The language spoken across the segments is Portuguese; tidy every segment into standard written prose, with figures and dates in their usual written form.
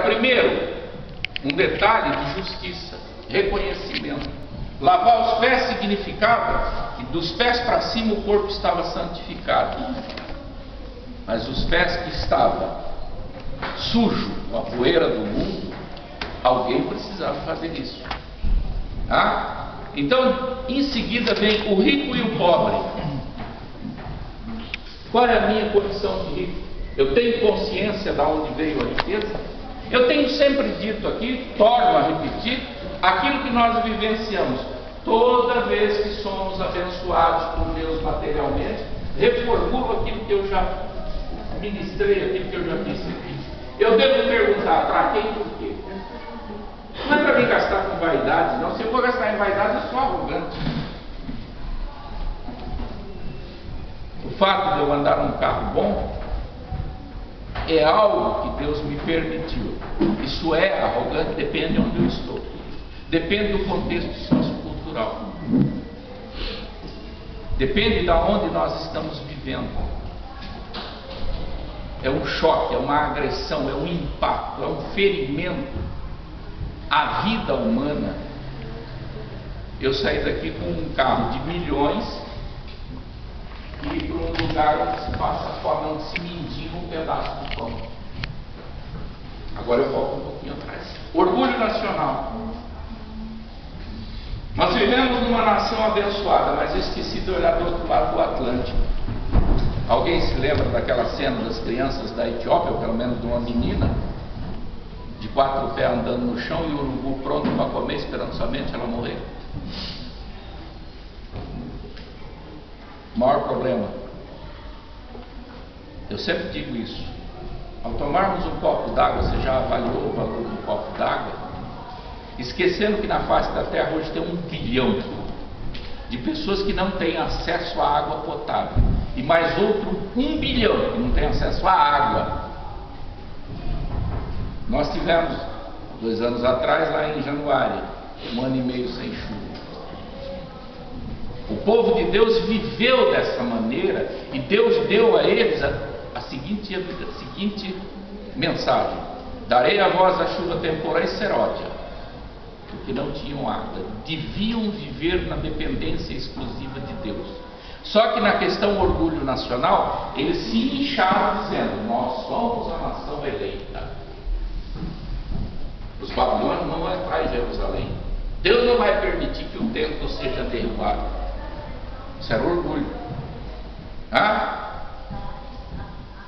primeiro, um detalhe de justiça, reconhecimento. Lavar os pés significava que dos pés para cima o corpo estava santificado, mas os pés que estavam sujos com a poeira do mundo, alguém precisava fazer isso. Então, em seguida vem o rico e o pobre. Qual é a minha condição de rico? Eu tenho consciência de onde veio a riqueza? Eu tenho sempre dito aqui, torno a repetir, aquilo que nós vivenciamos. Toda vez que somos abençoados por Deus materialmente, reformulo aquilo que eu já ministrei, aquilo que eu já disse aqui. Eu devo perguntar para quem e por quê? Não é para mim gastar com vaidade, não. Se eu vou gastar em vaidade, eu sou arrogante. O fato de eu andar num carro bom é algo que Deus me permitiu. Isso é arrogante, depende de onde eu estou. Depende do contexto sociocultural. Depende de onde nós estamos vivendo. É um choque, é uma agressão, é um impacto, é um ferimento à vida humana. Eu saí daqui com um carro de milhões e ir para um lugar onde se passa fome, onde se mendiga um pedaço de pão. Agora eu volto um pouquinho atrás. Orgulho nacional. Nós vivemos numa nação abençoada, mas eu esqueci de olhar do outro lado do Atlântico. Alguém se lembra daquela cena das crianças da Etiópia, ou pelo menos de uma menina de 4 pés andando no chão e o urubu pronto para comer, esperando somente ela morrer? O maior problema, eu sempre digo isso, ao tomarmos um copo d'água, você já avaliou o valor do copo d'água? Esquecendo que na face da terra hoje tem 1 bilhão de pessoas que não têm acesso à água potável, e mais outro 1 bilhão que não tem acesso à água. Nós tivemos 2 anos atrás, lá em Januário, 1 ano e meio sem chuva. O povo de Deus viveu dessa maneira, e Deus deu a eles a seguinte mensagem: darei a vós a chuva temporal e seródia, porque não tinham água, deviam viver na dependência exclusiva de Deus. Só que na questão orgulho nacional, eles se incharam dizendo: nós somos a nação eleita. Os babilônios não vão entrar em Jerusalém. Deus não vai permitir que o templo seja derrubado. Isso era orgulho.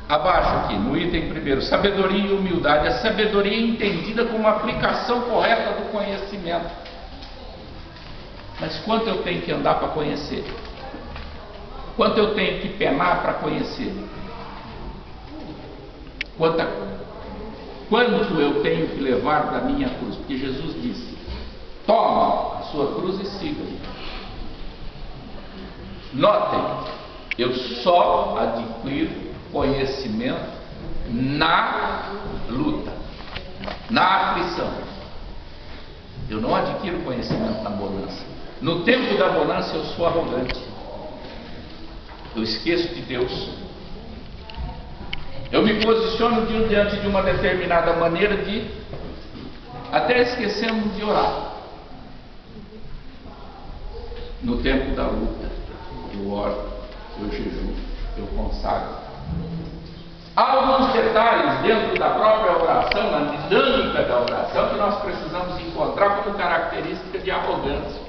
Abaixo aqui, no item primeiro, sabedoria e humildade. A sabedoria é entendida como a aplicação correta do conhecimento. Mas quanto eu tenho que andar para conhecer? Quanto eu tenho que penar para conhecer? Quanto eu tenho que levar da minha cruz? Porque Jesus disse: toma a sua cruz e siga-me. Notem, eu só adquiro conhecimento na luta, na aflição. Eu não adquiro conhecimento na bonança. No tempo da bonança eu sou arrogante. Eu esqueço de Deus. Eu me posiciono diante de uma determinada maneira de até esquecemos de orar. No tempo da luta, eu oro, eu jejuo, eu consagro. Há alguns detalhes dentro da própria oração, na dinâmica da oração, que nós precisamos encontrar como característica de arrogância.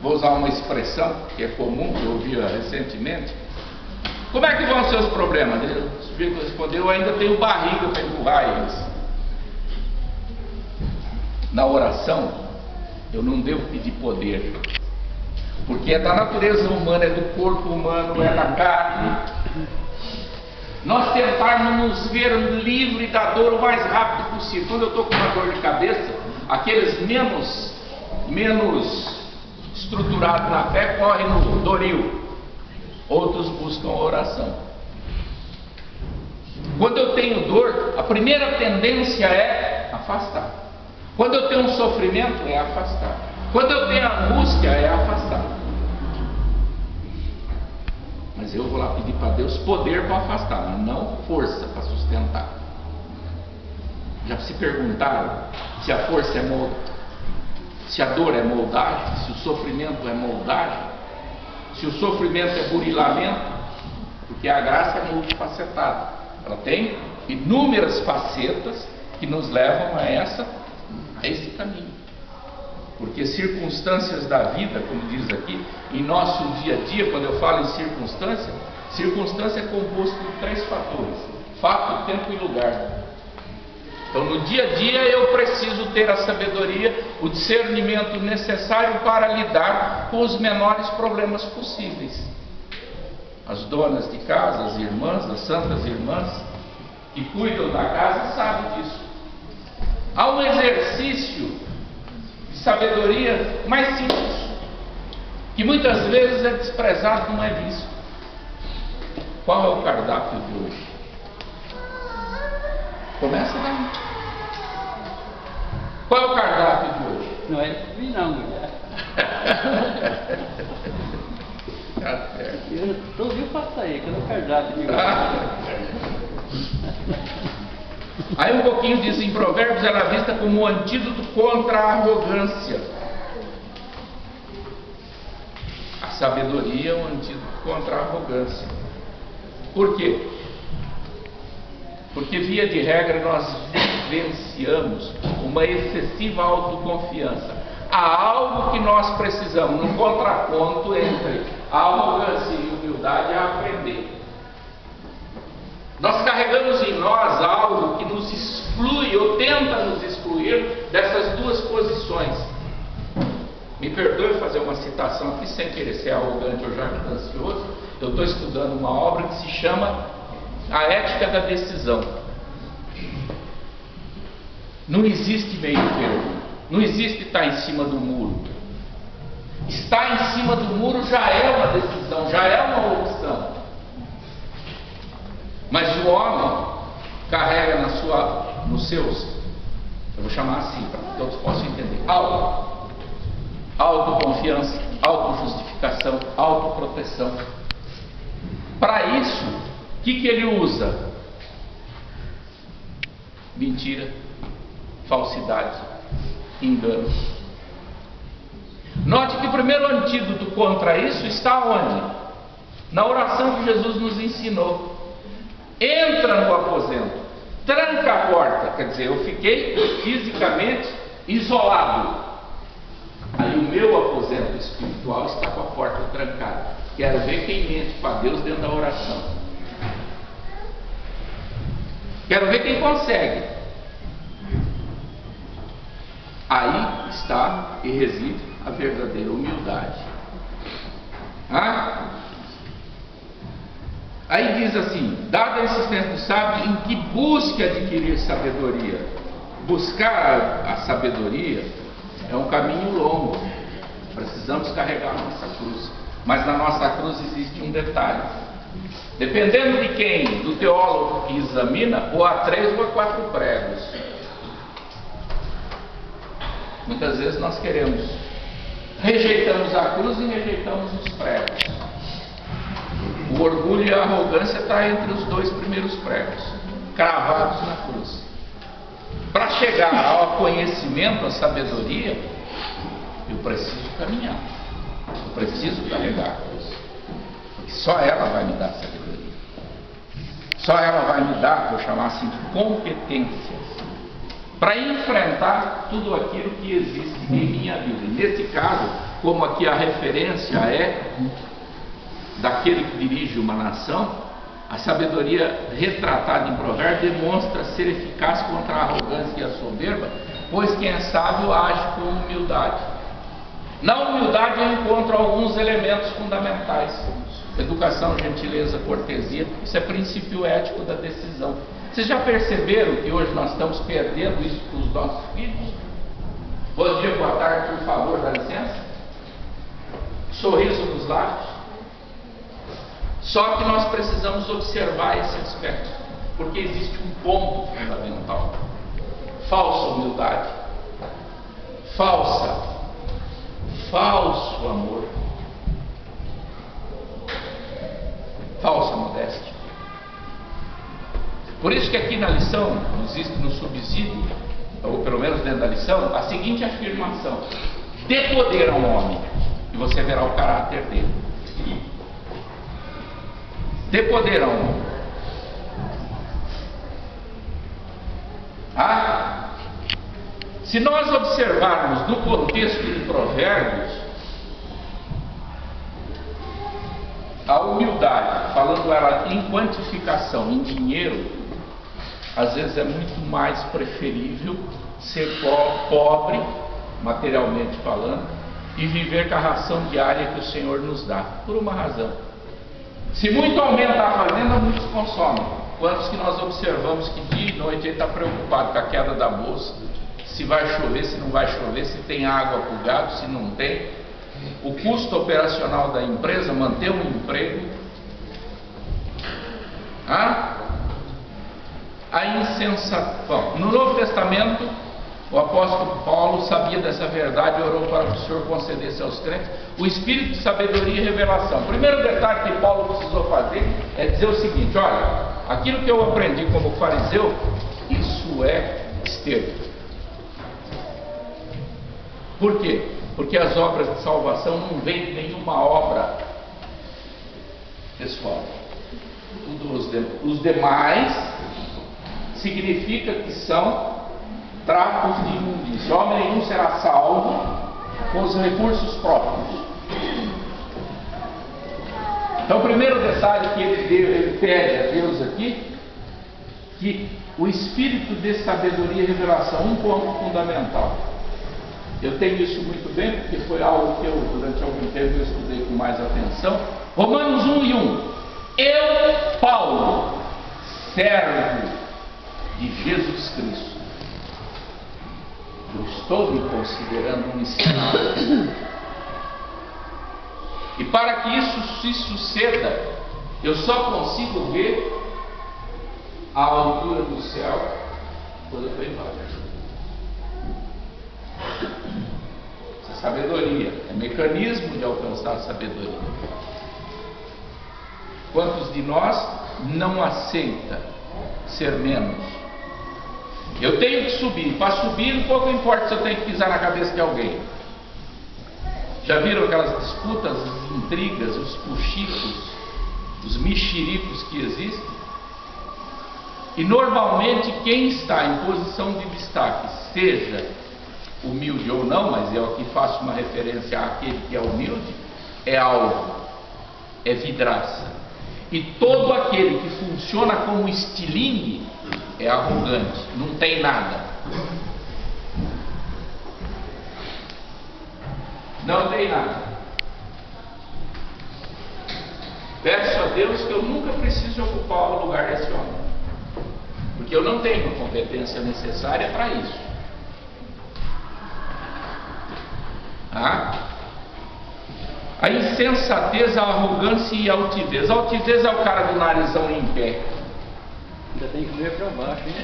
Vou usar uma expressão que é comum, que eu ouvi recentemente. Como é que vão os seus problemas? O sujeito respondeu: eu ainda tenho barriga para empurrar eles. Na oração, eu não devo pedir poder, porque é da natureza humana, é do corpo humano, é da carne. Nós tentarmos nos ver livre da dor o mais rápido possível. Quando eu estou com uma dor de cabeça, aqueles menos estruturados na fé correm no Doril. Outros buscam a oração. Quando eu tenho dor, a primeira tendência é afastar. Quando eu tenho um sofrimento, é afastar. Quando eu tenho angústia, é afastar. Mas eu vou lá pedir para Deus poder para afastar, mas não força para sustentar. Já se perguntaram se a força é se a dor é moldagem, se o sofrimento é moldagem, se o sofrimento é burilamento? Porque a graça é multifacetada. Ela tem inúmeras facetas que nos levam a esse caminho. Porque circunstâncias da vida, como diz aqui, em nosso dia a dia, quando eu falo em circunstância é composto por 3 fatores: fato, tempo e lugar. Então, no dia a dia, eu preciso ter a sabedoria, o discernimento necessário para lidar com os menores problemas possíveis. As donas de casa, as irmãs, as santas irmãs que cuidam da casa sabem disso. Há um exercício de sabedoria mais simples, que muitas vezes é desprezado, não é visto. Qual é o cardápio de hoje? Começa daí. Qual é o cardápio de hoje? Não é de não, mulher. Tá certo. Eu estou viu passar aí, que é o cardápio de hoje. Aí um pouquinho diz em Provérbios, ela é vista como um antídoto contra a arrogância. A sabedoria é um antídoto contra a arrogância. Por quê? Porque via de regra nós vivenciamos uma excessiva autoconfiança. Há algo que nós precisamos, no contraponto entre a arrogância e a humildade, a aprender. Nós carregamos em nós algo que nos exclui ou tenta nos excluir dessas duas posições. Me perdoe fazer uma citação aqui sem querer ser arrogante ou jactancioso. Eu estou estudando uma obra que se chama A Ética da Decisão. Não existe meio termo, não existe estar em cima do muro. Estar em cima do muro já é uma decisão, já é uma opção. Mas o homem carrega nos seus, eu vou chamar assim para que todos possam entender, autoconfiança, autojustificação, autoproteção. Para isso, o que ele usa? Mentira, falsidade, engano. Note que o primeiro antídoto contra isso está onde? Na oração que Jesus nos ensinou. Entra no aposento, tranca a porta. Quer dizer, eu fiquei fisicamente isolado. Aí o meu aposento espiritual está com a porta trancada. Quero ver quem mente para Deus dentro da oração. Quero ver quem consegue. Aí está e reside a verdadeira humildade. Aí diz assim: dada a insistência do sábio em que busque adquirir sabedoria. Buscar a sabedoria é um caminho longo. Precisamos carregar a nossa cruz. Mas na nossa cruz existe um detalhe. Dependendo de quem, do teólogo que examina, ou há 3 ou há 4 pregos. Muitas vezes nós rejeitamos a cruz e rejeitamos os pregos. O orgulho e a arrogância estão entre os 2 primeiros pregos, cravados na cruz. Para chegar ao conhecimento, à sabedoria, eu preciso caminhar, eu preciso carregar a cruz, porque só ela vai me dar sabedoria, só ela vai me dar, vou chamar assim, de competências para enfrentar tudo aquilo que existe em minha vida. E nesse caso, como aqui a referência é daquele que dirige uma nação, a sabedoria retratada em Provérbios demonstra ser eficaz contra a arrogância e a soberba, pois quem é sábio age com humildade. Na humildade eu encontro alguns elementos fundamentais: educação, gentileza, cortesia. Isso é princípio ético da decisão. Vocês já perceberam que hoje nós estamos perdendo isso com os nossos filhos? Bom dia, boa tarde, por favor, dá licença. Sorriso nos lábios. Só que nós precisamos observar esse aspecto, porque existe um ponto fundamental: falsa humildade, falso amor, falsa modéstia. Por isso que aqui na lição, existe no subsídio, ou pelo menos dentro da lição, a seguinte afirmação: dê poder ao homem, e você verá o caráter dele. Dê poder ao homem. Se nós observarmos no contexto de Provérbios, a humildade, falando ela em quantificação, em dinheiro, às vezes é muito mais preferível ser pobre, materialmente falando, e viver com a ração diária que o Senhor nos dá, por uma razão. Se muito aumenta a fazenda, muitos consomem. Quantos que nós observamos que dia e noite ele está preocupado com a queda da bolsa, se vai chover, se não vai chover, se tem água para o gado, se não tem, o custo operacional da empresa, manter um emprego, a insensatez. No Novo Testamento, o apóstolo Paulo sabia dessa verdade e orou para que o Senhor concedesse aos crentes o espírito de sabedoria e revelação. O primeiro detalhe que Paulo precisou fazer é dizer o seguinte: olha, aquilo que eu aprendi como fariseu, isso é esterco. Por quê? Porque as obras de salvação não vêm de nenhuma obra pessoal. Os demais significa que são trapos de imundícia. Homem nenhum será salvo com os recursos próprios. Então, o primeiro detalhe que ele pede a Deus aqui, que o espírito de sabedoria e revelação, um ponto fundamental. Eu tenho isso muito bem, porque foi algo que eu, durante algum tempo, eu estudei com mais atenção. Romanos 1:1. Eu, Paulo, servo de Jesus Cristo, eu estou me considerando um escravo. E para que isso se suceda, eu só consigo ver a altura do céu quando eu estou embaixo. Isso é sabedoria, é mecanismo de alcançar a sabedoria. Quantos de nós não aceita ser menos? Eu tenho que subir. Para subir, pouco importa se eu tenho que pisar na cabeça de alguém. Já viram aquelas disputas, as intrigas, os puxicos, os mexericos que existem? E normalmente quem está em posição de destaque, seja humilde ou não, mas eu aqui faço uma referência àquele que é humilde, é alvo, é vidraça. E todo aquele que funciona como estilingue é arrogante, não tem nada. Não tem nada. Peço a Deus que eu nunca precise ocupar o lugar desse homem, porque eu não tenho a competência necessária para isso. A insensatez, a arrogância e a altivez. A altivez é o cara do narizão em pé. Ainda tem que ver para baixo, hein?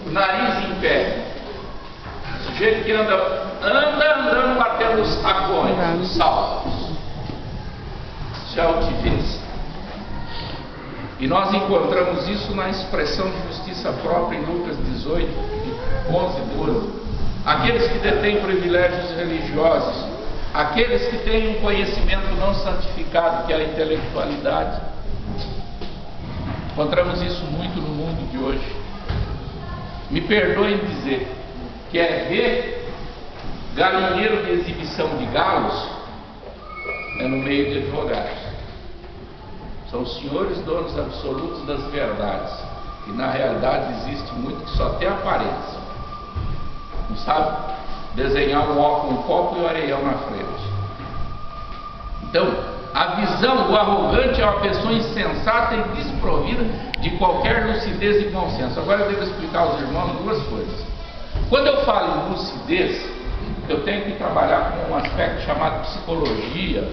O nariz em pé. O sujeito que anda andando batendo os tacões, os saltos. Isso é altivez. E nós encontramos isso na expressão de justiça própria em Lucas 18, 11 e 12. Aqueles que detêm privilégios religiosos, aqueles que têm um conhecimento não santificado, que é a intelectualidade. Encontramos isso muito no mundo de hoje. Me perdoem dizer, quer ver galinheiro de exibição de galos? É no meio de advogados. São os senhores donos absolutos das verdades. E na realidade existe muito que só tem aparência. Não sabe desenhar um copo e um areião na frente. Então, a visão do arrogante é uma pessoa insensata e desprovida de qualquer lucidez e bom senso. Agora eu devo explicar aos irmãos duas coisas. Quando eu falo em lucidez, eu tenho que trabalhar com um aspecto chamado psicologia.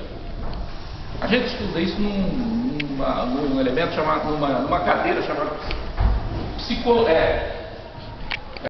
A gente estuda isso num elemento chamado, numa cadeira chamada